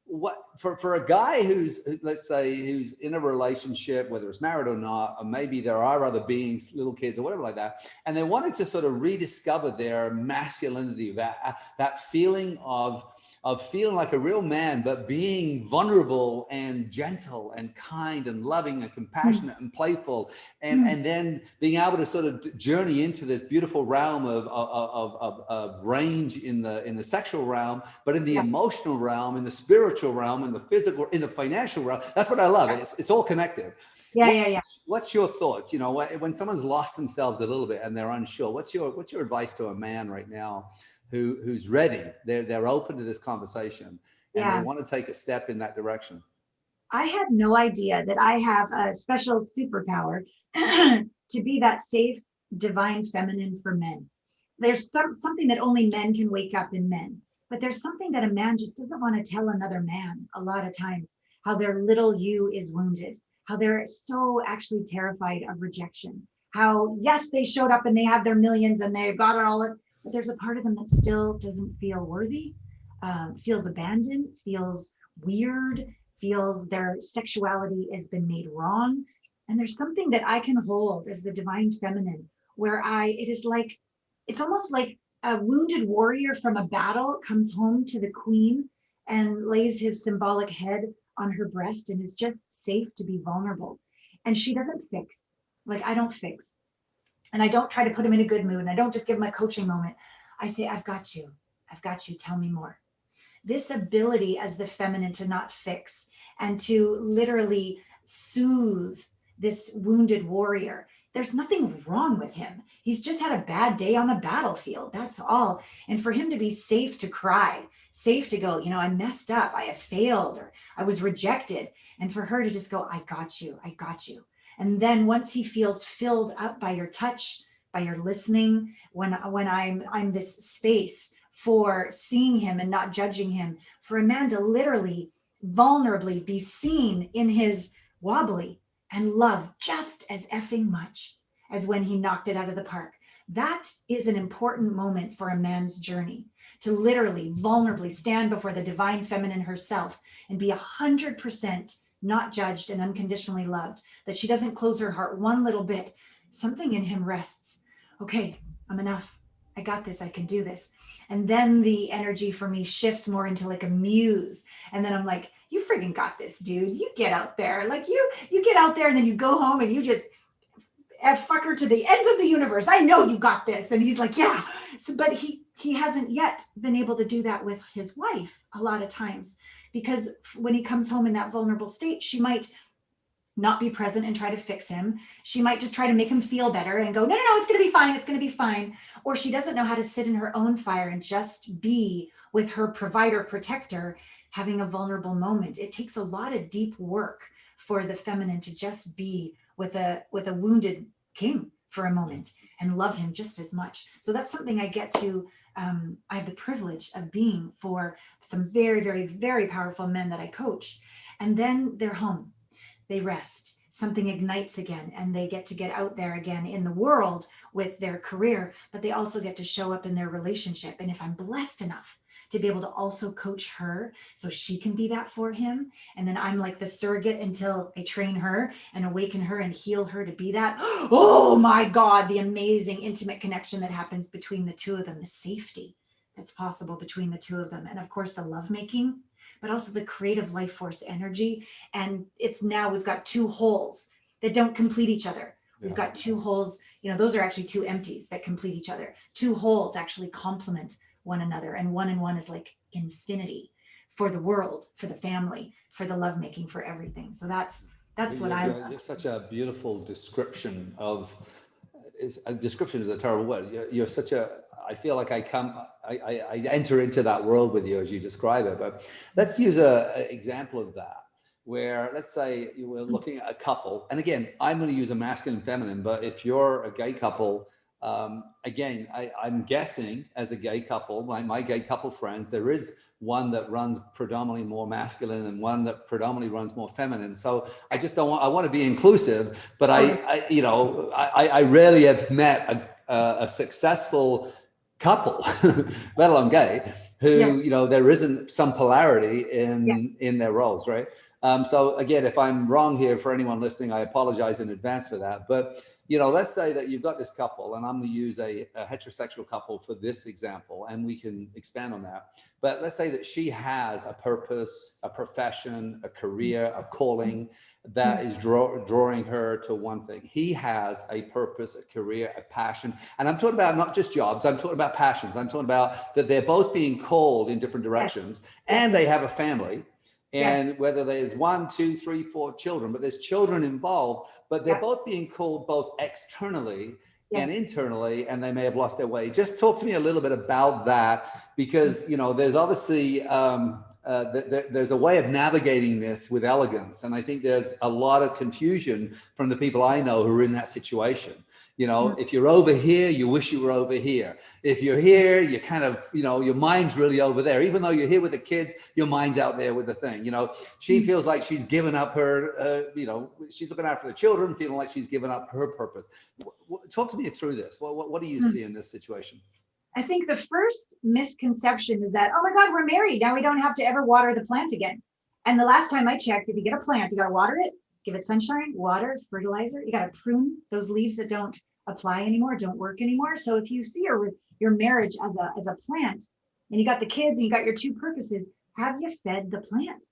What for a guy who's, let's say, who's in a relationship, whether it's married or not, or maybe there are other beings, little kids or whatever like that, and they wanted to sort of rediscover their masculinity, that feeling of feeling like a real man, but being vulnerable and gentle and kind and loving and compassionate and playful, and then being able to sort of journey into this beautiful realm of range in the sexual realm, but in the emotional realm, in the spiritual realm, in the physical, in the financial realm. That's what I love. It's all connected. What's your thoughts? You know, when someone's lost themselves a little bit and they're unsure, what's your advice to a man right now who's ready? They're open to this conversation and they want to take a step in that direction. I had no idea that I have a special superpower to be that safe, divine feminine for men. There's something that only men can wake up in men, but there's something that a man just doesn't want to tell another man a lot of times, how their little you is wounded, how they're so actually terrified of rejection, how, yes, they showed up and they have their millions and they got it all, but there's a part of them that still doesn't feel worthy, feels abandoned, feels weird, feels their sexuality has been made wrong. And there's something that I can hold as the divine feminine, where it's almost like a wounded warrior from a battle comes home to the queen and lays his symbolic head on her breast, and is just safe to be vulnerable. And she doesn't fix, like I don't fix. And I don't try to put him in a good mood. And I don't just give him a coaching moment. I say, I've got you. Tell me more. This ability as the feminine to not fix and to literally soothe this wounded warrior. There's nothing wrong with him. He's just had a bad day on the battlefield. That's all. And for him to be safe to cry, safe to go, I messed up. I have failed, or I was rejected. And for her to just go, I got you. And then once he feels filled up by your touch, by your listening, when I'm this space for seeing him and not judging him, for a man to literally vulnerably be seen in his wobbly and love just as effing much as when he knocked it out of the park. That is an important moment for a man's journey, to literally, vulnerably stand before the divine feminine herself and be 100% not judged and unconditionally loved, that she doesn't close her heart one little bit. Something in him rests. Okay, I'm enough. I got this. I can do this. And then the energy for me shifts more into like a muse. And then I'm like, you friggin' got this, dude. You get out there. Like you get out there and then you go home and you just fuck her to the ends of the universe. I know you got this. And he's like, yeah. So, but he hasn't yet been able to do that with his wife a lot of times, because when he comes home in that vulnerable state, she might not be present and try to fix him. She might just try to make him feel better and go, no, it's going to be fine. It's going to be fine. Or she doesn't know how to sit in her own fire and just be with her provider, protector, having a vulnerable moment. It takes a lot of deep work for the feminine to just be with a wounded king for a moment and love him just as much. So that's something I get to, I have the privilege of being for some very, very, very powerful men that I coach. And then they're home. They rest, something ignites again, and they get to get out there again in the world with their career, but they also get to show up in their relationship. And if I'm blessed enough to be able to also coach her so she can be that for him, and then I'm like the surrogate until I train her and awaken her and heal her to be that, oh my God, the amazing intimate connection that happens between the two of them, the safety that's possible between the two of them, and of course the lovemaking, but also the creative life force energy. And it's now we've got two wholes that don't complete each other. We've got two holes, those are actually two empties that complete each other. Two holes actually complement one another. And one is like infinity for the world, for the family, for the lovemaking, for everything. So that's what I love. You're such a beautiful description of, description is a terrible word. You're such a, I feel like I enter into that world with you as you describe it. But let's use an example of that, where let's say you were looking at a couple, and again, I'm going to use a masculine and feminine, but if you're a gay couple, again, I'm guessing as a gay couple, my gay couple friends, there is one that runs predominantly more masculine and one that predominantly runs more feminine. So I just don't want, I want to be inclusive, but I rarely have met a successful couple, let alone gay, who, there isn't some polarity in their roles, right? So again, if I'm wrong here for anyone listening, I apologize in advance for that. But, let's say that you've got this couple, and I'm going to use a heterosexual couple for this example, and we can expand on that. But let's say that she has a purpose, a profession, a career, a calling that is drawing her to one thing. He has a purpose, a career, a passion. And I'm talking about not just jobs, I'm talking about passions. I'm talking about that they're both being called in different directions, and they have a family. And whether there's 1, 2, 3, 4 children, but there's children involved, but they're both being called both externally and internally, and they may have lost their way. Just talk to me a little bit about that, because, there's obviously, there's a way of navigating this with elegance. And I think there's a lot of confusion from the people I know who are in that situation. If you're over here, you wish you were over here. If you're here, you kind of, your mind's really over there. Even though you're here with the kids, your mind's out there with the thing. She feels like she's given up her, she's looking out for the children, feeling like she's given up her purpose. Talk to me through this. What do you see in this situation? I think the first misconception is that, oh my God, we're married. Now we don't have to ever water the plant again. And the last time I checked, if you get a plant, you got to water it, give it sunshine, water, fertilizer. You got to prune those leaves that don't apply anymore, don't work anymore. So if you see your marriage as a plant, and you got the kids and you got your two purposes, have you fed the plant?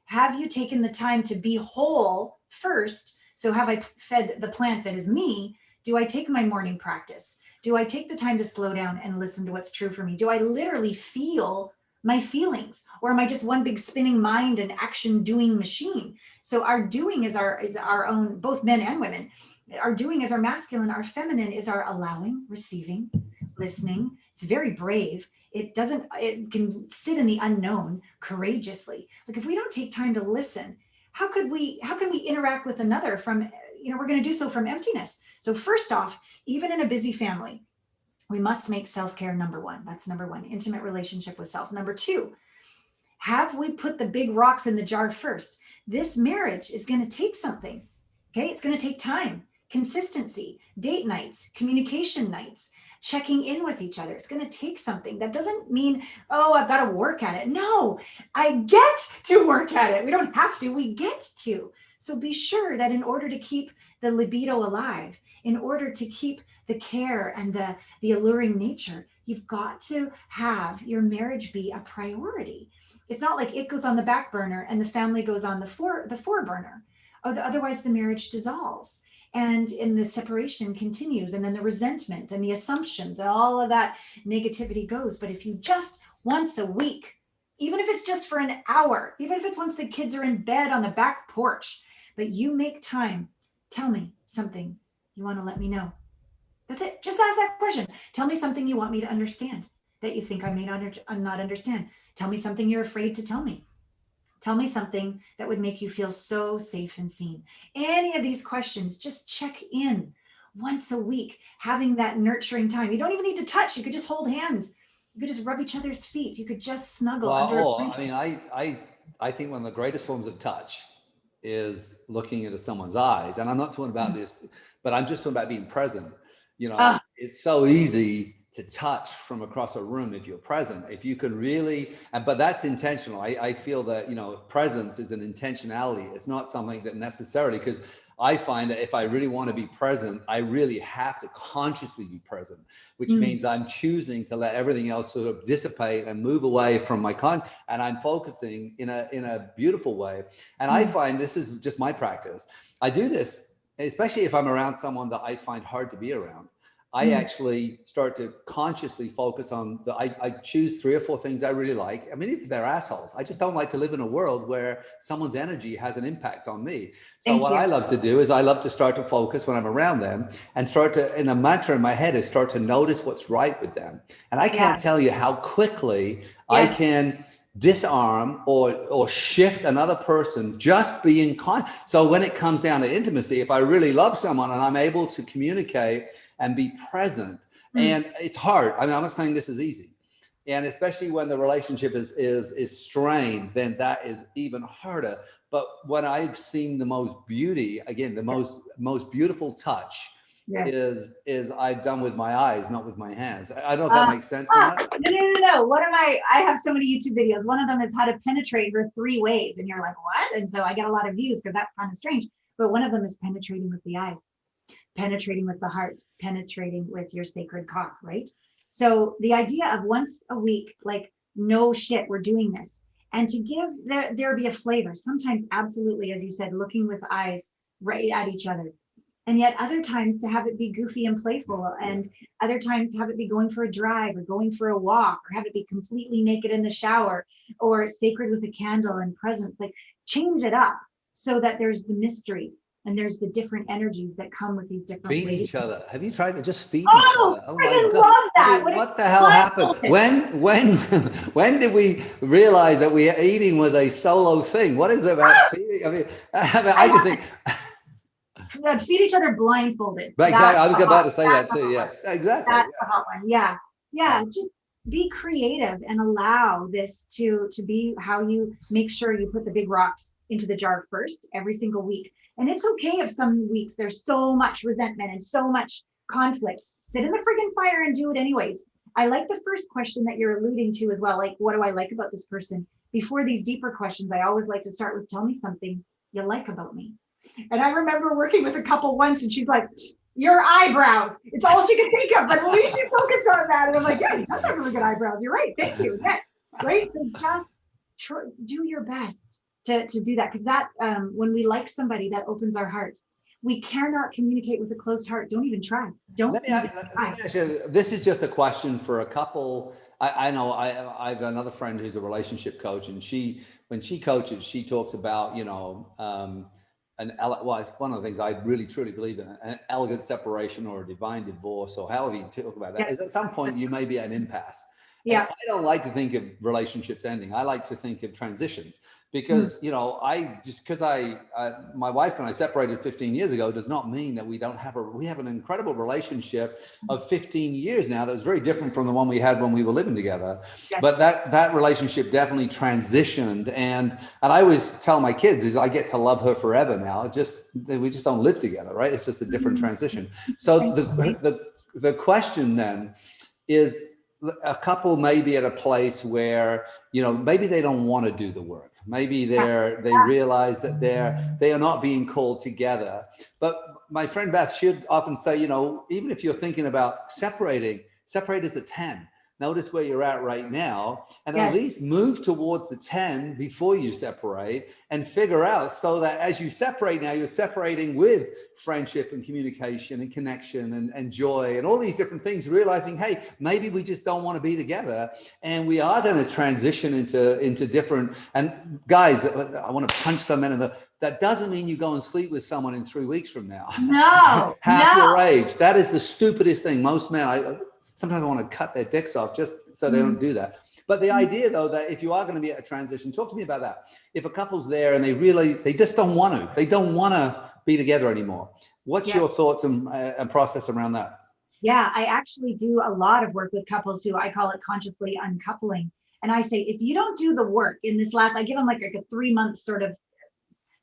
Have you taken the time to be whole first? So have I fed the plant that is me? Do I take my morning practice? Do I take the time to slow down and listen to what's true for me? Do I literally feel my feelings, or am I just one big spinning mind and action doing machine? So our doing is our own, both men and women. Our doing is our masculine, our feminine is our allowing, receiving, listening. It's very brave. It can sit in the unknown courageously. Like if we don't take time to listen, how can we interact with another from, we're going to do so from emptiness. So first off, even in a busy family, we must make self-care number one. That's number one, intimate relationship with self. Number two, have we put the big rocks in the jar first? This marriage is going to take something. Okay. It's going to take time. consistency, date nights, communication nights, checking in with each other. It's going to take something. That doesn't mean, oh, I've got to work at it. No, I get to work at it. We don't have to, we get to. So be sure that in order to keep the libido alive, in order to keep the care and the alluring nature, you've got to have your marriage be a priority. It's not like it goes on the back burner and the family goes on the fore burner. Otherwise, the marriage dissolves. And the separation continues, and then the resentment and the assumptions and all of that negativity goes. But if you just once a week, even if it's just for an hour, even if it's once the kids are in bed on the back porch, but you make time, tell me something you want to let me know. That's it. Just ask that question. Tell me something you want me to understand that you think I may not understand. Tell me something you're afraid to tell me. Tell me something that would make you feel so safe and seen. Any of these questions, just check in once a week, having that nurturing time. You don't even need to touch. You could just hold hands. You could just rub each other's feet. You could just snuggle. I think one of the greatest forms of touch is looking into someone's eyes. And I'm not talking about this, but I'm just talking about being present. It's so easy to touch from across a room if you're present, if you can really, but that's intentional. I feel that, presence is an intentionality. It's not something that necessarily, because I find that if I really want to be present, I really have to consciously be present, which means I'm choosing to let everything else sort of dissipate and move away from my and I'm focusing in a beautiful way. And I find this is just my practice. I do this, especially if I'm around someone that I find hard to be around. I actually start to consciously focus on I choose 3 or 4 things I really like. I mean, if they're assholes, I just don't like to live in a world where someone's energy has an impact on me. So I love to do is I love to start to focus when I'm around them and start to, in a mantra in my head, is start to notice what's right with them. And I can't tell you how quickly I can disarm or shift another person just being so when it comes down to intimacy, if I really love someone and I'm able to communicate and be present, and it's hard. I mean, I'm not saying this is easy, and especially when the relationship is strained, then that is even harder. But when I've seen the most beauty, again, the most beautiful touch is I've done with my eyes, not with my hands. I don't know if that makes sense or not. No. I have so many YouTube videos. One of them is how to penetrate her 3 ways. And you're like, what? And so I get a lot of views because that's kind of strange. But one of them is penetrating with the eyes, penetrating with the heart, penetrating with your sacred cock, right? So the idea of once a week, like, no shit, we're doing this. And to give there be a flavor, sometimes absolutely, as you said, looking with eyes right at each other. And yet other times to have it be goofy and playful, and other times have it be going for a drive or going for a walk, or have it be completely naked in the shower, or sacred with a candle and presence. Like, change it up so that there's the mystery and there's the different energies that come with these different feed ways. Each other. Have you tried to just feed each other? Oh my God. Love that. I mean, what the hell happened? When did we realize that eating was a solo thing? What is it about feeding? I mean, I just think feed each other blindfolded. But exactly. I was about to say that too. Yeah, exactly. That's the hot one. Yeah. Just be creative and allow this to be how you make sure you put the big rocks into the jar first every single week. And it's okay if some weeks there's so much resentment and so much conflict. Sit in the friggin' fire and do it anyways. I like the first question that you're alluding to as well. Like, what do I like about this person? Before these deeper questions, I always like to start with, tell me something you like about me. And I remember working with a couple once, and she's like, your eyebrows. It's all she could think of, but at least she focused on that. And I'm like, yeah, you have really good eyebrows. You're right. Thank you. Yeah, right. So just do your best to do that, because that when we like somebody, that opens our heart. We cannot communicate with a closed heart. Don't even try. Let me ask you, this is just a question for a couple. I know I have another friend who's a relationship coach, and when she coaches, she talks about, it's one of the things I really truly believe in, an elegant separation or a divine divorce, or however you talk about that. Is at some point you may be at an impasse. Yeah. And I don't like to think of relationships ending. I like to think of transitions because, you know, my wife and I separated 15 years ago does not mean that we have an incredible relationship of 15 years now that was very different from the one we had when we were living together. Yes. But that relationship definitely transitioned. And I always tell my kids is I get to love her forever now. We just don't live together, right? It's just a different transition. So the question then is, a couple may be at a place where, you know, maybe they don't want to do the work. Maybe they realize that they are not being called together. But my friend Beth should often say, you know, even if you're thinking about separate as a 10. Notice where you're at right now, and at least move towards the 10 before you separate, and figure out so that as you separate now, you're separating with friendship and communication and connection and joy and all these different things, realizing, hey, maybe we just don't want to be together, and we are going to transition into different. And guys, I want to punch some in that doesn't mean you go and sleep with someone in 3 weeks from now. No, half your age. That is the stupidest thing. Most men, sometimes I want to cut their dicks off just so they don't do that. But the idea, though, that if you are going to be at a transition, talk to me about that. If a couple's there and they just don't want to be together anymore. What's your thoughts and process around that? Yeah, I actually do a lot of work with couples who I call it consciously uncoupling. And I say, if you don't do the work in this I give them like a 3-month sort of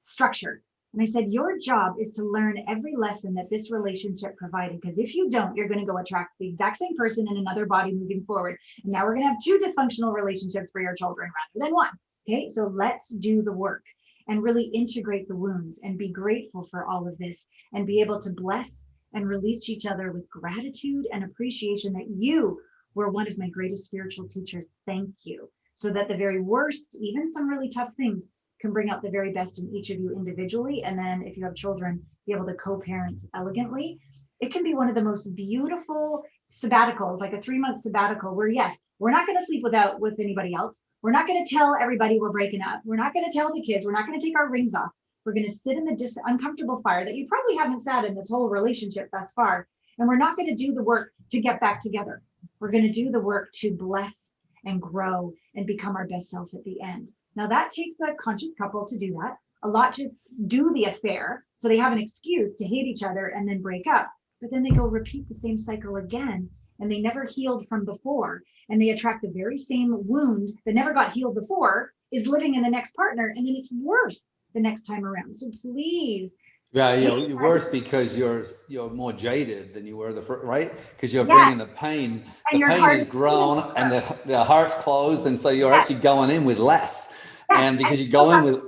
structure. And I said, your job is to learn every lesson that this relationship provided. Because if you don't, you're going to go attract the exact same person in another body moving forward. And now we're going to have 2 dysfunctional relationships for your children rather than 1. Okay, so let's do the work and really integrate the wounds and be grateful for all of this and be able to bless and release each other with gratitude and appreciation that you were one of my greatest spiritual teachers. Thank you. So that the very worst, even some really tough things, can bring out the very best in each of you individually. And then if you have children, be able to co-parent elegantly. It can be one of the most beautiful sabbaticals, like a 3-month sabbatical where, yes, we're not going to sleep with anybody else. We're not going to tell everybody we're breaking up. We're not going to tell the kids. We're not going to take our rings off. We're going to sit in the uncomfortable fire that you probably haven't sat in this whole relationship thus far. And we're not going to do the work to get back together. We're going to do the work to bless and grow and become our best self at the end. Now that takes a conscious couple to do that. A lot just do the affair. So they have an excuse to hate each other and then break up. But then they go repeat the same cycle again. And they never healed from before. And they attract the very same wound that never got healed before is living in the next partner. And then it's worse the next time around. So please. Yeah, you're worse because you're more jaded than you were the first, right? Because you're bringing the pain. The pain is grown and the heart's closed. And so you're actually going in with less. And because you go in with.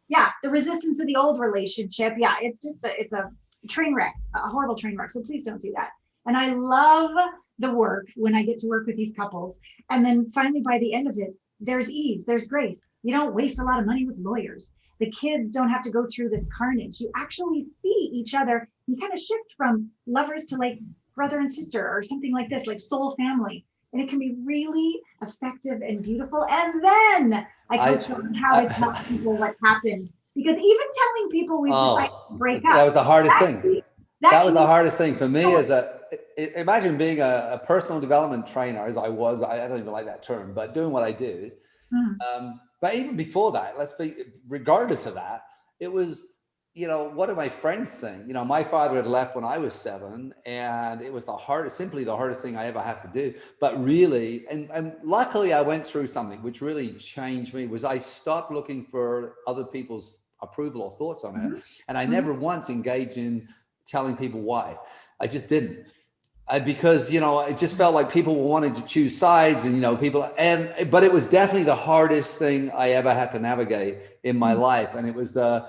Yeah, the resistance of the old relationship. Yeah, it's just it's a train wreck, a horrible train wreck. So please don't do that. And I love the work when I get to work with these couples. And then finally, by the end of it, there's ease, there's grace. You don't waste a lot of money with lawyers. The kids don't have to go through this carnage. You actually see each other. You kind of shift from lovers to like brother and sister or something like this, like soul family. And it can be really effective and beautiful. And then I coach them how to tell people what's happened. Because even telling people we've decided to break up. That was the hardest thing. That was the hardest thing for me is that imagine being a personal development trainer as I was. I don't even like that term, but doing what I did. But even before that, regardless of that, it was, what do my friends think? My father had left when I was 7 and it was simply the hardest thing I ever had to do. But really, and luckily I went through something which really changed me was I stopped looking for other people's approval or thoughts on it. And I never once engaged in telling people why. I just didn't. Because, it just felt like people wanted to choose sides and, but it was definitely the hardest thing I ever had to navigate in my life. And it was I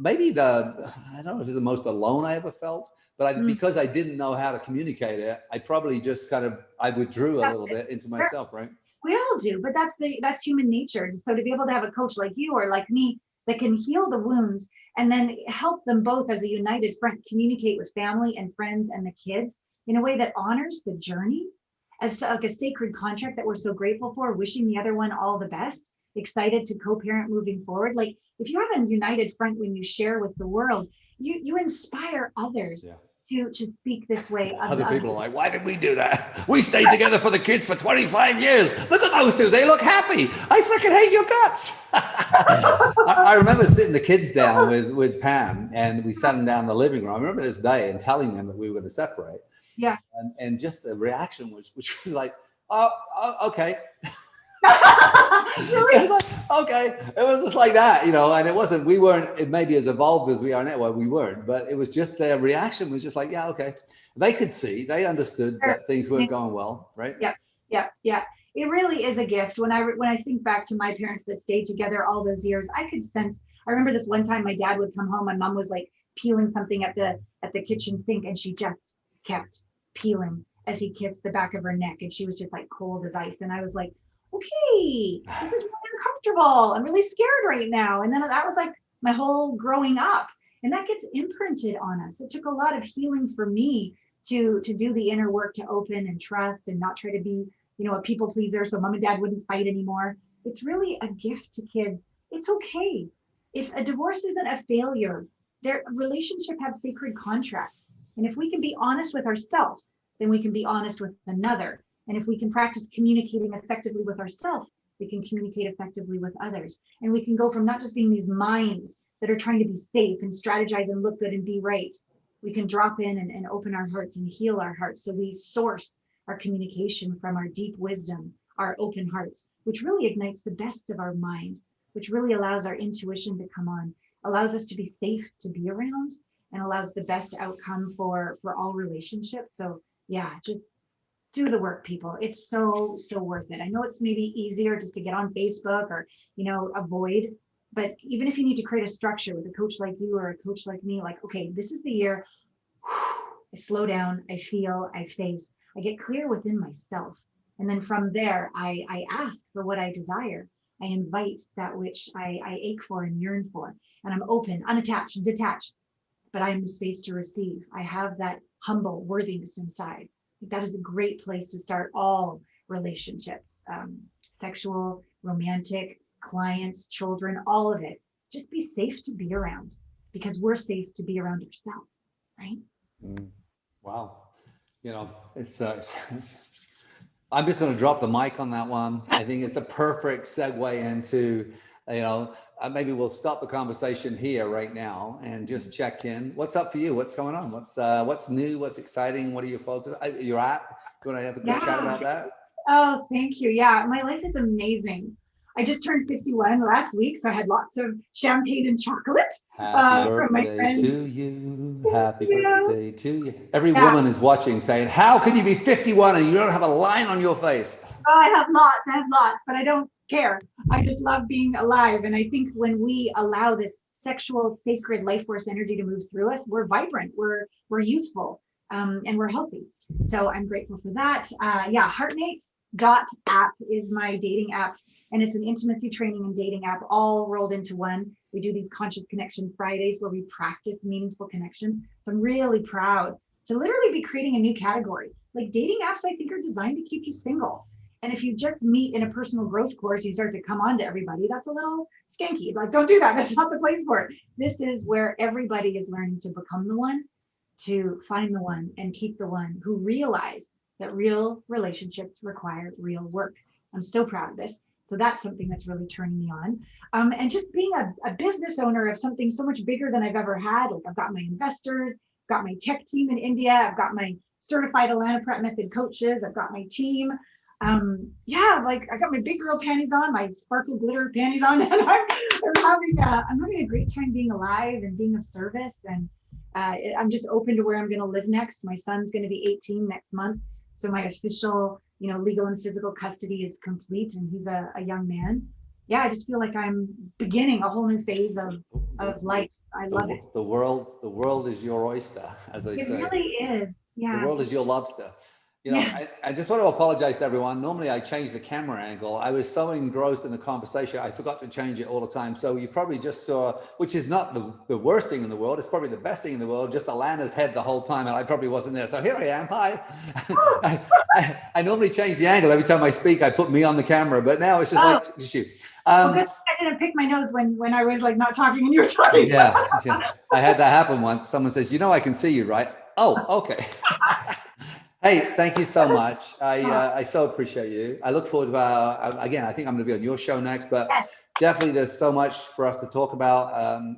don't know if it's the most alone I ever felt, but because I didn't know how to communicate it, I probably just I withdrew a little bit into myself, right? We all do, but that's human nature. So to be able to have a coach like you or like me that can heal the wounds and then help them both as a united front communicate with family and friends and the kids in a way that honors the journey as like a sacred contract that we're so grateful for, wishing the other one all the best, excited to co-parent moving forward. Like if you have a united front when you share with the world, you inspire others to speak this way of Other the people are other. like, why did we do that? We stayed together for the kids for 25 years. Look at those two. They look happy. I freaking hate your guts. I remember sitting the kids down with Pam, and we sat them down in the living room. I remember this day and telling them that we were going to separate. Yeah. And just the reaction which was like, oh okay. Really? It was like, okay. It was just like that, you know, and we weren't maybe as evolved as we are now. Well, we weren't, but it was just their reaction was just like, yeah, okay. They could see, they understood that things weren't going well, right? Yeah. It really is a gift. When I think back to my parents that stayed together all those years, I could sense. I remember this one time my dad would come home, my mom was like peeling something at the kitchen sink, and she just kept peeling as he kissed the back of her neck, and she was just like cold as ice. And I was like, okay, this is really uncomfortable. I'm really scared right now. And then that was like my whole growing up, and that gets imprinted on us. It took a lot of healing for me to do the inner work, to open and trust and not try to be, you know, a people pleaser so mom and dad wouldn't fight anymore. It's really a gift to kids. It's okay. If a divorce isn't a failure, their relationship have sacred contracts. And if we can be honest with ourselves, then we can be honest with another. And if we can practice communicating effectively with ourselves, we can communicate effectively with others. And we can go from not just being these minds that are trying to be safe and strategize and look good and be right. We can drop in and open our hearts and heal our hearts. So we source our communication from our deep wisdom, our open hearts, which really ignites the best of our mind, which really allows our intuition to come on, allows us to be safe to be around, and allows the best outcome for all relationships. So yeah, just do the work, people. It's so worth it. I know it's maybe easier just to get on Facebook or, you know, avoid, but even if you need to create a structure with a coach like you or a coach like me, like, okay, this is the year. I slow down, I feel, I face, I get clear within myself. And then from there, I ask for what I desire. I invite that which I ache for and yearn for. And I'm open, unattached, detached, but I'm the space to receive. I have that humble worthiness inside. That is a great place to start all relationships, sexual, romantic, clients, children, all of it. Just be safe to be around, because we're safe to be around ourselves, right? Wow. You know, it's I'm just going to drop the mic on that one. I think it's the perfect segue into, you know, maybe we'll stop the conversation here right now and just check in. What's up for you? What's going on? What's new? What's exciting? What are your focus? Your app? Do you want to have a quick chat about that? Oh, thank you. Yeah, my life is amazing. I just turned 51 last week, so I had lots of champagne and chocolate from my friends. To you. Happy birthday to you. Every woman is watching saying, how can you be 51 and you don't have a line on your face? Oh, I have lots, but I don't care. I just love being alive. And I think when we allow this sexual, sacred life force energy to move through us, we're vibrant, we're useful, and we're healthy. So I'm grateful for that. Heartmates.app is my dating app, and it's an intimacy training and dating app all rolled into one. We do these conscious connection Fridays where we practice meaningful connection. So I'm really proud to literally be creating a new category. Like, dating apps, I think, are designed to keep you single. And if you just meet in a personal growth course, you start to come on to everybody, that's a little skanky. Like, don't do that. That's not the place for it. This is where everybody is learning to become the one, to find the one, and keep the one, who realize that real relationships require real work. I'm still proud of this. So that's something that's really turning me on. And just being a business owner of something so much bigger than I've ever had. Like, I've got my investors, got my tech team in India, I've got my certified Allana Pratt method coaches, I've got my team. Like, I got my big girl panties on, my sparkle glitter panties on, and I'm having a great time being alive and being of service. And I'm just open to where I'm going to live next. My son's going to be 18 next month. So my official, legal and physical custody is complete, and he's a young man. Yeah, I just feel like I'm beginning a whole new phase of life. I love it. The world is your oyster, as they say. It really is. Yeah. The world is your lobster. I just want to apologize to everyone. Normally I change the camera angle. I was so engrossed in the conversation, I forgot to change it all the time. So you probably just saw, which is not the worst thing in the world. It's probably the best thing in the world. Just Alana's head the whole time, and I probably wasn't there. So here I am. Hi. I normally change the angle every time I speak. I put me on the camera, but now it's just like just you. Well, good thing I didn't pick my nose when I was like not talking and you were talking. Yeah. I had that happen once. Someone says, I can see you, right? Oh, okay. Hey, thank you so much. I so appreciate you. I look forward to again, I think I'm going to be on your show next, but Yes. definitely there's so much for us to talk about.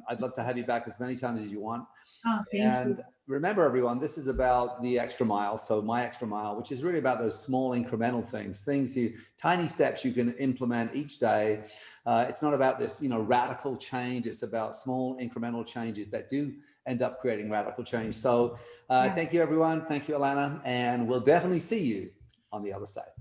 I'd love to have you back as many times as you want. Oh, thank And you. remember, everyone, this is about the extra mile. So my extra mile, which is really about those small incremental things, tiny steps you can implement each day. It's not about this, radical change. It's about small incremental changes that do end up creating radical change. So thank you, everyone. Thank you, Allana. And we'll definitely see you on the other side.